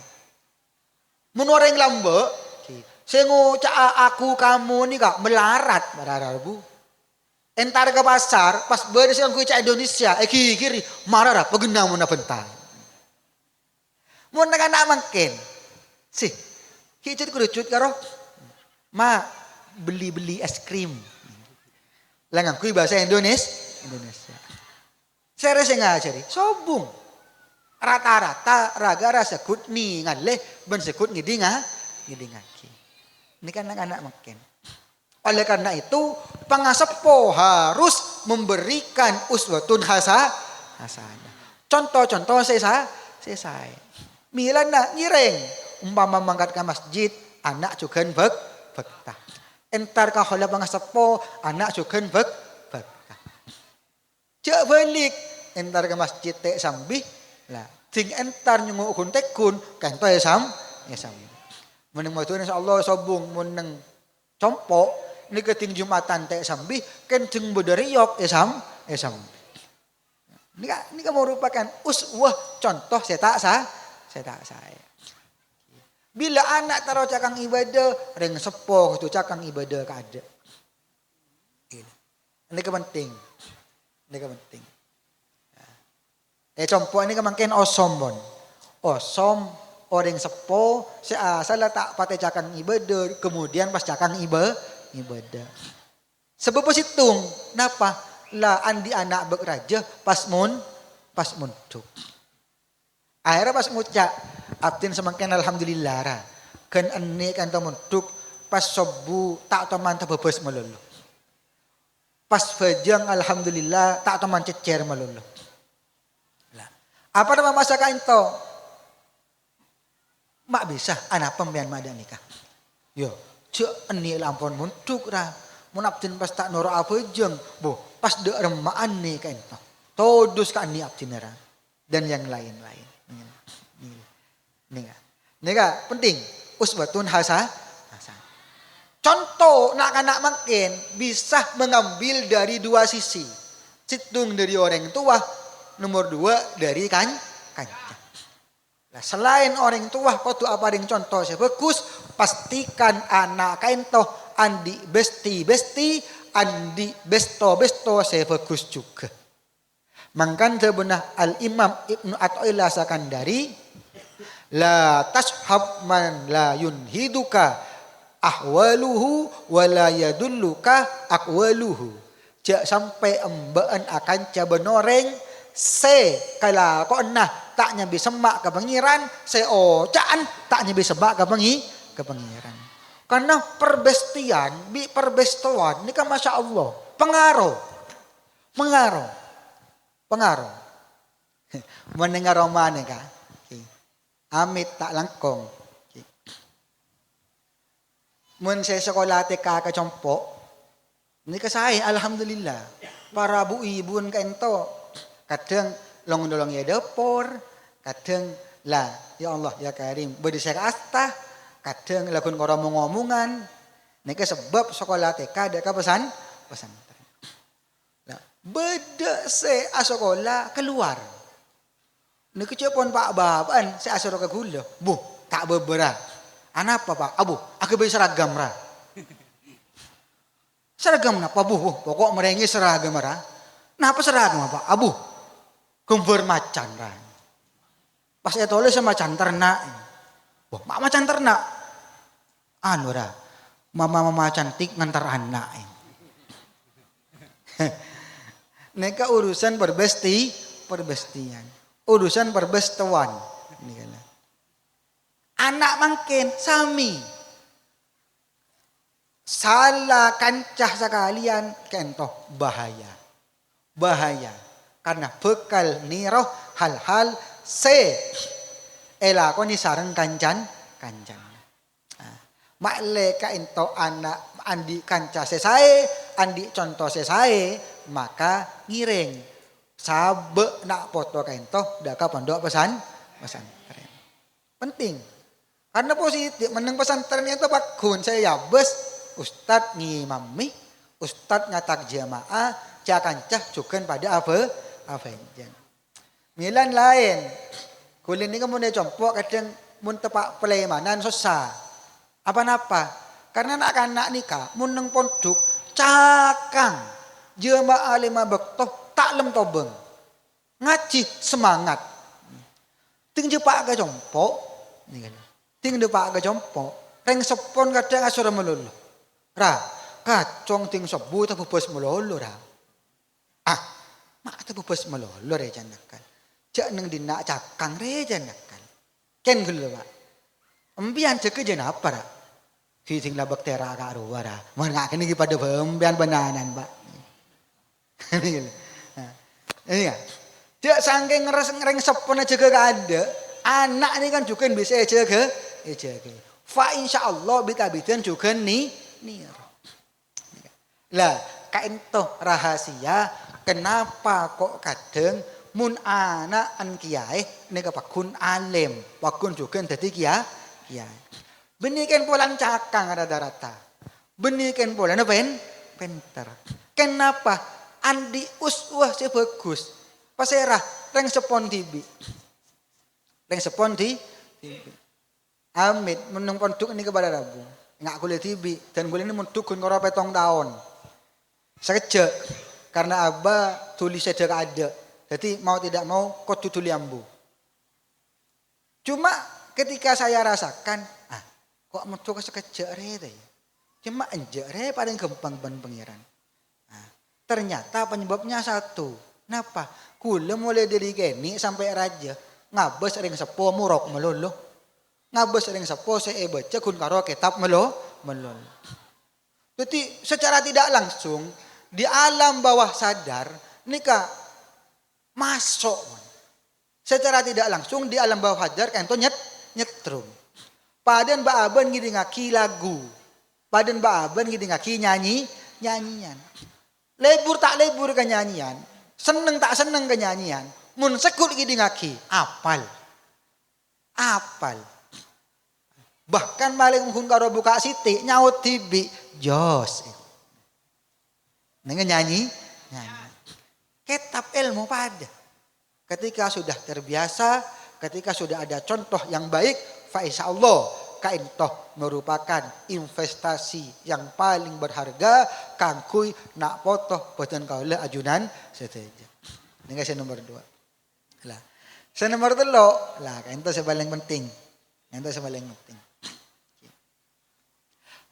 Speaker 1: Mun orang lambe sing ngucak aku kamu ni kak melarat Bu. Entar ke pasar pas beres yang kucak Indonesia kiri marah pegena mun bentar. Mun anak-anak mangken. Sih kicut kerucut karo ma beli es krim. Langang kui bahasa Indonesia. Saya rasa ngajari sobung. Rata-rata raga rasa sekut ni ngale ben sekut ngidingaki. Ini kan anak-anak makin. Oleh karena itu pangasepo harus memberikan uswatun hasanah. Contoh-contoh saya. Milana ngireng umpama mangkat ke masjid anak juga bektah. Entar ka hola pangasepo anak suken bekta. Cek balik entar ke masjid tek sambih lah ting entar nyungu ukun tekun kanto ya sambih. Meneng motu insyaallah sobung meneng compo niki ting Jumatan tek sambih ken jeung bedariok ya sambih. Ini kan merupakan uswah contoh saya. Bila anak taruh cakang ibadah, ring sepoh tu cakang ibadah kada. Ini penting. Contoh ini kemangkin osom bon. Osom orang sepo salah tak pakai cakang ibadah, kemudian pas cakang ibadah. Sebab situng, napa? Lah andi anak bekraja pas munduk. Akhirnya pas ngucap, abdin semakin alhamdulillah ra. Kan ane kan munduk pas sobu tak teman terbebas melulu. Pas fajang alhamdulillah tak teman cecer melulu. Lah, apa nama masakan itu? Mak bisa anak pembian mak nikah. Yo, cek ane lampon munduk ra. Mun abdin pas tak noro apa jeng, pas de remaan nih kan itu. Todus kan ni abdin ra. Dan yang lain-lain. Nih penting. Uswatun hasanah. Contoh nak makin bisa mengambil dari dua sisi. Situng dari orang tua, nomor dua dari kancah. Nah, selain orang tua, kau apa yang contoh saya bagus, pastikan anak kain toh andi besti, andi besto saya bagus juga. Mangkan sebenarnya Al-Imam Ibnu Athaillah Sakandari, la tashab man la yunhiduka ahwaluhu wala yadulluka aqwaluhu. Jak sampai embaan akan cabenoreng se kala ko nah tak nyabi semak ke pengiran se ocaan tak nyabi semak ke pengiran. Karena perbestuan ini kan masya Allah pengaruh. Mendengar roman ka. Amit tak langkong. Mun saya sekolah TK ke Compo, ini ke saya alhamdulillah. Para bu ibun ka ento kadang long ya dapur, kadang lah ya Allah ya Karim beri saya asta, kadang lagun karo ngomongan. Nika sebab sekolah TK ada pesan. Nah, beda se sekolah keluar. Nika cepon Pak Baban saya asoro ke gula. Bu, tak beberapa. Anak apa Pak? Abu, aku beli seragam ra. Seragam apa Bu? Pokok merengi seragam ra. Napa seragam apa? Abu, kumber macan ra. Pas saya tulis sama macan ternak. Wah, mak macan ternak. Anu ra. Mama cantik ngantar anak. Neka urusan perbestian. Urusan perbestuan. Anak mangkin sami. Salah kancah sekalian kentoh bahaya. Karena bekal niroh hal-hal se elakoni sareng kancan. Makle ka ento anak andi kancah sesae, andi contoh sesae, maka ngiring. Sabe nak foto ka ento daka pondok pesantren. Penting. Karena positif meneng pesantren itu bagus. Saya ya bes ustad ngimami, ustad ngatak jamaah, cakancah juga pada apa yang. Milan lain. Kulin ini kemudian compok kadang mun tepak pelemanan susah. Apa-apa? Karena anak-anak nikah muneng pondok cakang jemaah lima bektoh tak lem tobeng. Ngaji semangat. Ting jepak ke compok. Ting depak ke compok. Reng sepon kadang asura melulu. Ra, kacong ting sebu tak bebas melulu ra. Mak tak bebas melulu re janakan. Jak neng dina cakang re janakan. Ken gelo Pak. Empian cek je apa ra? Ki sing labak tera ka ruwa ra. Man ngak kene ki pada empian benanan Pak. Ini ya. Jak saking ngereng sepon aja ke ada. Anak ini kan juga bisa jaga. Fa insyaallah bitabidan juga nih. Lah, kaento rahasia kenapa kok kadang mun anak an kiai nika pakun alim, pakun juga dadi kiai. Benikan polan cakang rata-rata. Benikan polan pinter. Kenapa? Andi uswah sih bagus. Pasera reng sepon tibi. Reng sepon tibi. Amit menung ponduk ini kepada Rabu. Nggak kuliah tibi dan kuliah ini mentukun koro petong tahun. Sekejap karena Abah tulis sedek ada. Jadi mau tidak mau kau tutuli ambu. Cuma ketika saya rasakan, kok mentuk sekejap re. Cuma enjak re paling gampang ban pengiran. Ternyata penyebabnya satu. Kenapa? Kula mulai dari kini sampai raja ngabes ring sepo murok melulu. Ngabes ring sepo saya baca kun karo kitab melulu. Jadi secara tidak langsung di alam bawah sadar nikah masuk. Secara tidak langsung di alam bawah sadar kan itu nyetrum. Padan baaban gini ngaki lagu. Padan baaban gini ngaki nyanyian. Lebur tak lebur ke nyanyian. Seneng tak seneng ke nyanyian. Mun sekut gini ngaki. Apal. Bahkan maling kun karo buka siti nyaut tibi. Jos. Dengan nyanyi. Kitab ilmu pada. Ketika sudah terbiasa. Ketika sudah ada contoh yang baik. Fa Allah. Kain toh merupakan investasi yang paling berharga kangkui nak potoh boten kaula ajunan seteja. Ini saya nomor 2. Lah, saya nomor 3 lah kain toh paling penting.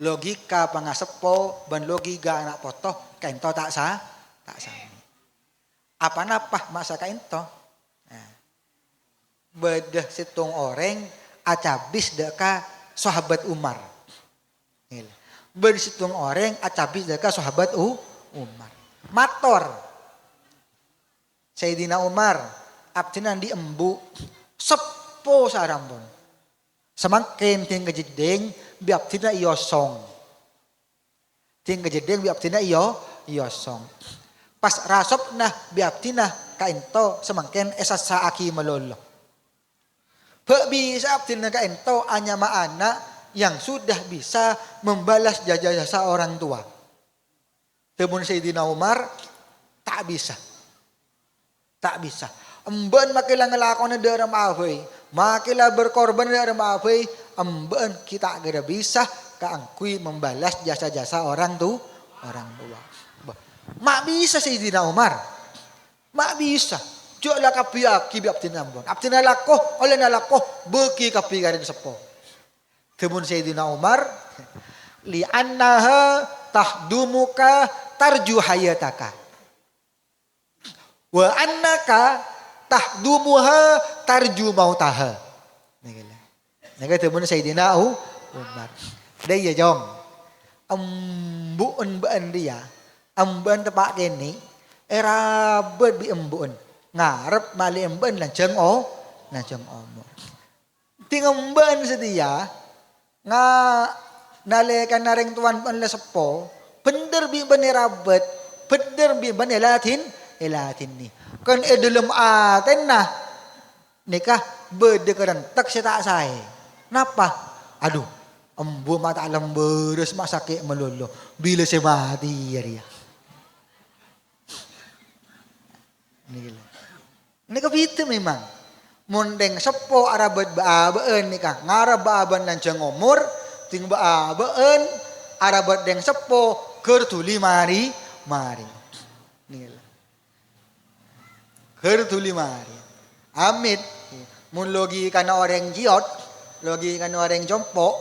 Speaker 1: Logika pangasepo ban logika anak potoh kain toh tak sama. Apa napa masa kain toh? Nah, bedah situng orang acabis deka sahabat Umar. Bersitung orang acabis deka sahabat Umar. Mator. Sayyidina Umar abdinan di embu sepo sarambon. Semakin ting kejedeng biabdina iyosong. Ting kejedeng biabdina iyosong. Pas rasop nah biabdina kainto semakin esasa aki melolo. Bisa abdina kainto hanya anak yang sudah bisa membalas jasa orang tua. Temun Sayyidina Umar tak bisa. Emben makilah ngelakon dari maafai. Makilah berkorban dari maafai. Emben kita agak bisa keangkui membalas jasa-jasa orang tua. Mak bisa Sayyidina Umar. Mak bisa. Joklah kapi aki bi abdina ambon. Abdina lakoh oleh nalakoh beki kapi garing sepo. Temun Sayyidina Umar li annaha tahdumuka tarju hayataka. Wa annaka tahdumuha tarju mautaha. Nih temun Sayyidina Umar. Dia jong. Embuun baan dia. Embuan tepak kene era bet bi embuun. Ngarep mali emben lanceng omor. Ting emben sedia nalekan nareng tuan pun sepo bener bi bener rabet bener bi bener latin ni kan dalam aten nah nikah bedekaran tak tak saya napa aduh embu mata alam beres masake melulu bila saya mati ya dia ini kepitu memang mundeng sepo arabet baabeun nikah ngarab baaban lanceng umur ting baabeun arabet deng sepo keur tuli mari keur tuli mari amit mun logi kana orang jiot logi kana orang jompo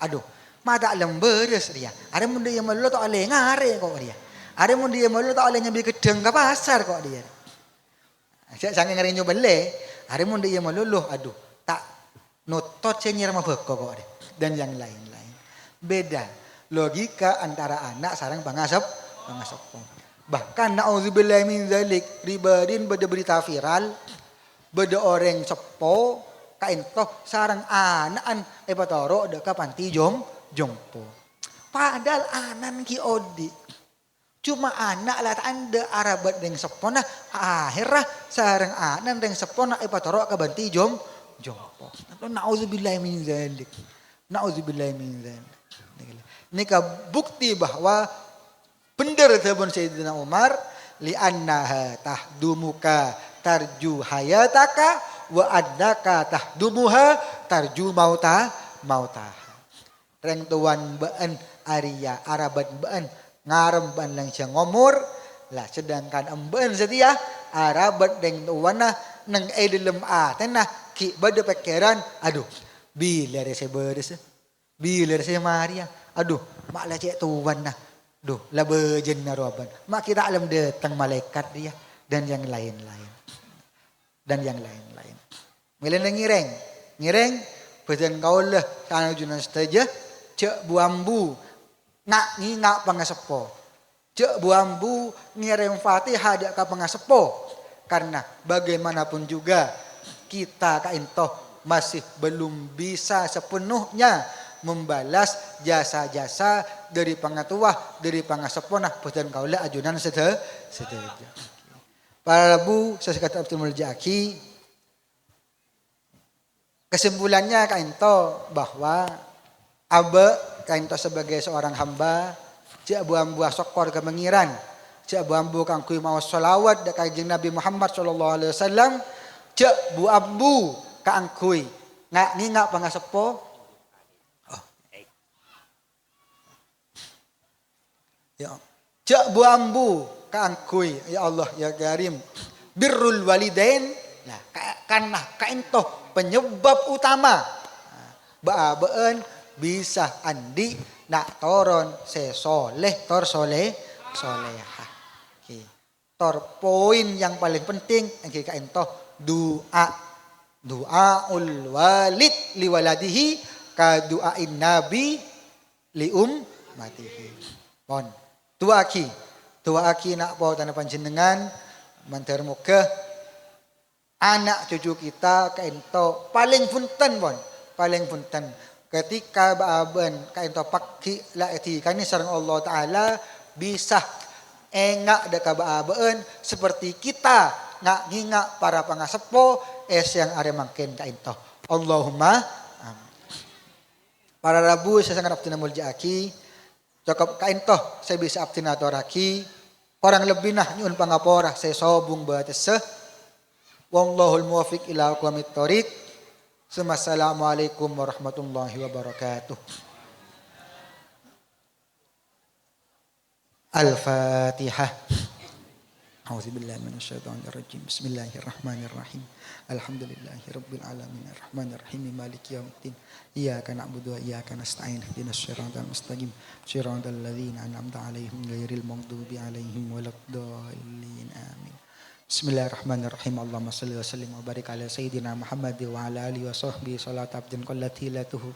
Speaker 1: aduh mata lemberes dia are mun dia melu tok ale ngare kok dia are mun dia melu tok ale nyambi gedeng ke pasar kok dia sange ngari nyobele hari mun dia meluluh aduh tak notot senyir mabeko kok dan yang lain-lain beda logika antara anak sareng pangasep bahkan naudzubillahi min zalik ribadin beda berita viral beda orang sepo kain toh sareng anaan epatoro deka panti jompo padahal anan ki odi cuma anak lah anda arabat deng sepona akhirah sareng anan deng sepona ipatoro ka banti jompo. Nauzubillahi min dzalik. Ini bukti bahwa benar teman Sayyidina Umar li'annaha tahdumuka tarju hayataka wa annaka tahdumuha tarju mautaha. Reng tuan baan Arya Araban baan ngarem baan lang siya ngomor lah, sedangkan embaan setia Arabat deng tuan nang dalam aten ki bade pikiran aduh bila saya beres bila saya Maria aduh mak lah cek tuan duh lah bejen naroban mak kita alam datang malaikat dia dan yang lain-lain Milena ngireng pesan kaulah kana junan saja cek buambu nak ngingak pangasepo cek buambu ngireng Fatihah dak ka pangasepo karena bagaimanapun juga kita kaintoh masih belum bisa sepenuhnya membalas jasa-jasa dari pangatuah dari pangasepo pesan kaulah ajunan saja. Para Rabu saya kata Abdul Muljaki kesimpulannya kainto bahwa abe kainto sebagai seorang hamba cak buambu sokor ke mengiran cak buambu kang kui mau sholawat dak kanjeng Nabi Muhammad sallallahu alaihi wasallam cak buambu kang kui ngak pangasepo ya cak buambu kang kui ya Allah ya Karim birrul walidain nah karena kainto penyebab utama baan bisa andi nak toron sesoleh tor solehah. Tor poin yang paling penting yang kita ento doaul walid liwaladihi ka doain nabi matihi. Pon tuaki nak po tanah panjenengan mantar muka anak cucu kita ka ento paling punten ketika baaban kain topaki laiti kani sareng Allah taala bisa engak deka baaban seperti kita ngak para pangasepo yang are mangken kain to Allahumma amin. Para Rabu saya sangat abdina muljaki cukup kain to saya bisa abdina toraki orang lebih nyun pangapora saya sobung batese wallahul muwaffiq ila aqwamit thoriq. Assalamualaikum warahmatullahi wabarakatuh. Al-Fatihah. A'udzubillahi minasyaitonirrajim. Bismillahirrahmanirrahim. Alhamdulillahirabbil alamin arrahmanirrahim maliki yaumiddin. Iyyaka na'budu wa iyyaka nasta'in ihdinas siratal mustaqim. Siratal ladzina an'amta 'alaihim ghairil maghdubi 'alaihim waladdallin. Amin. Bismillahirrahmanirrahim. Allahumma salli wa sallim wa barik ala sayyidina Muhammad wa ala alihi wa sahbihi salat abdin qallat hilatuhu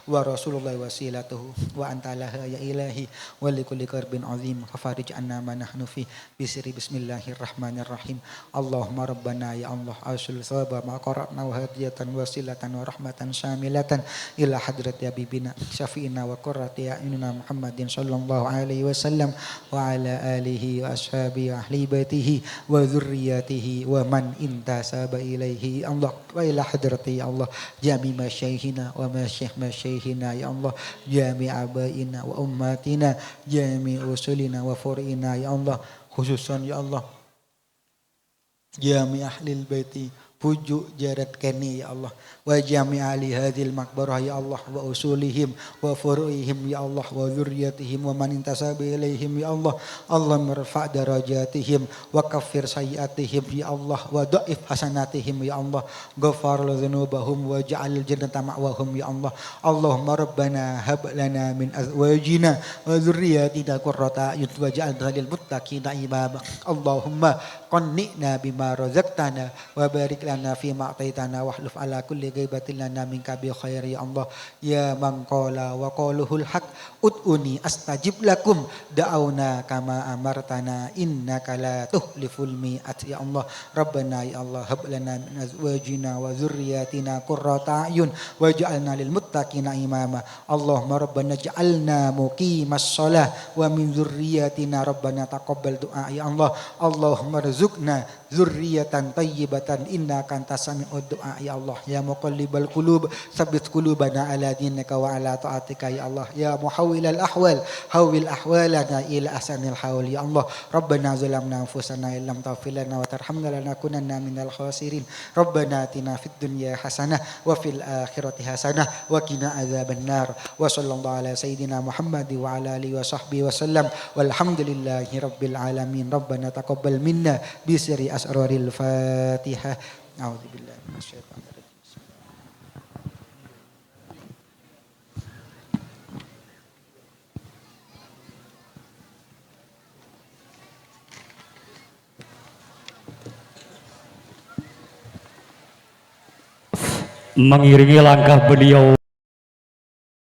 Speaker 1: wa rasulullah wasilatuhu wa anta laha ya ilahi wa likulli karbin azim fafarij anna ma nahnu fi bisri bismillahirrahmanirrahim. Allahumma rabbana ya Allah asul thawaba ma qara'na wa hadiyatan wasilatan wa rahmatan syamilatan ila hadrati habibina syafi'ina wa qurrati a'yunina Muhammadin sallallahu alaihi wasallam wa ala alihi wa ashabihi wa ahli baitihi wa dzurriyyatihi wa man intasaba ilaihi Allah wa ila hadrati ya Allah jami masyaihina wa masyaihina ya Allah jami abaina wa ummatina jami usulina wa fur'ina ya Allah khususan ya Allah jami ahlil baiti pujuk jarat kani ya Allah wa jami ahli hadhil maqbarah ya Allah wa usulihim wa furu'ihim ya Allah wa dzurriyyatihim wa man intasaba ilaihim ya Allah Allah marfa' darajatihim wa kaffir sayyi'atihim ya Allah wa dha'if hasanatihim ya Allah ghafar dzunubahum wa ja'al jannata ma'wahum ya Allah Allahumma rabbana hab lana min azwajina wa dzurriyyatina qurrata a'yun waj'alna lil muttaqina imama Allahumma qannina bima razaqtana wa barik lana fi ma ataitana wahluf ala kulli ghaibatin lana minka bi khair ya Allah ya man qala wa qaluhul haq ud'uni astajib lakum da'auna kama amartana innaka la tuhliful mi'at ya Allah rabbana ya Allah hab lana min azwajina wa dzurriyyatina qurrata a'yun waj'alna lil muttaqina imama Allahumma rabbana ij'alna muqimas shalah wa min dzurriyyatina rabbana taqabbal du'a ya Allah Allahumma rizqna dzurriyyatan thayyibatan innaka antas sami'ud du'a ya Allah ya muqallibal qulub tsabbit qulubana ala dinika wa ala ta'atika ya Allah ya muhawwilal ahwal hawwil ahwalana ila ahsanil hawl ya Allah rabbana zalamna anfusana illam taghfir lana wa tarhamna lanakunanna minal khasirin rabbana atina fid dunya hasanah wa fil akhirati hasanah wa qina adzaban nar wa sallallahu ala sayyidina Muhammad wa ala alihi wa sahbihi wa sallam walhamdulillahi rabbil alamin rabbana taqabbal minna bi sirri asraril fatihah a'udzubillahi minasyaitonir rajim.
Speaker 2: Mengiringi langkah beliau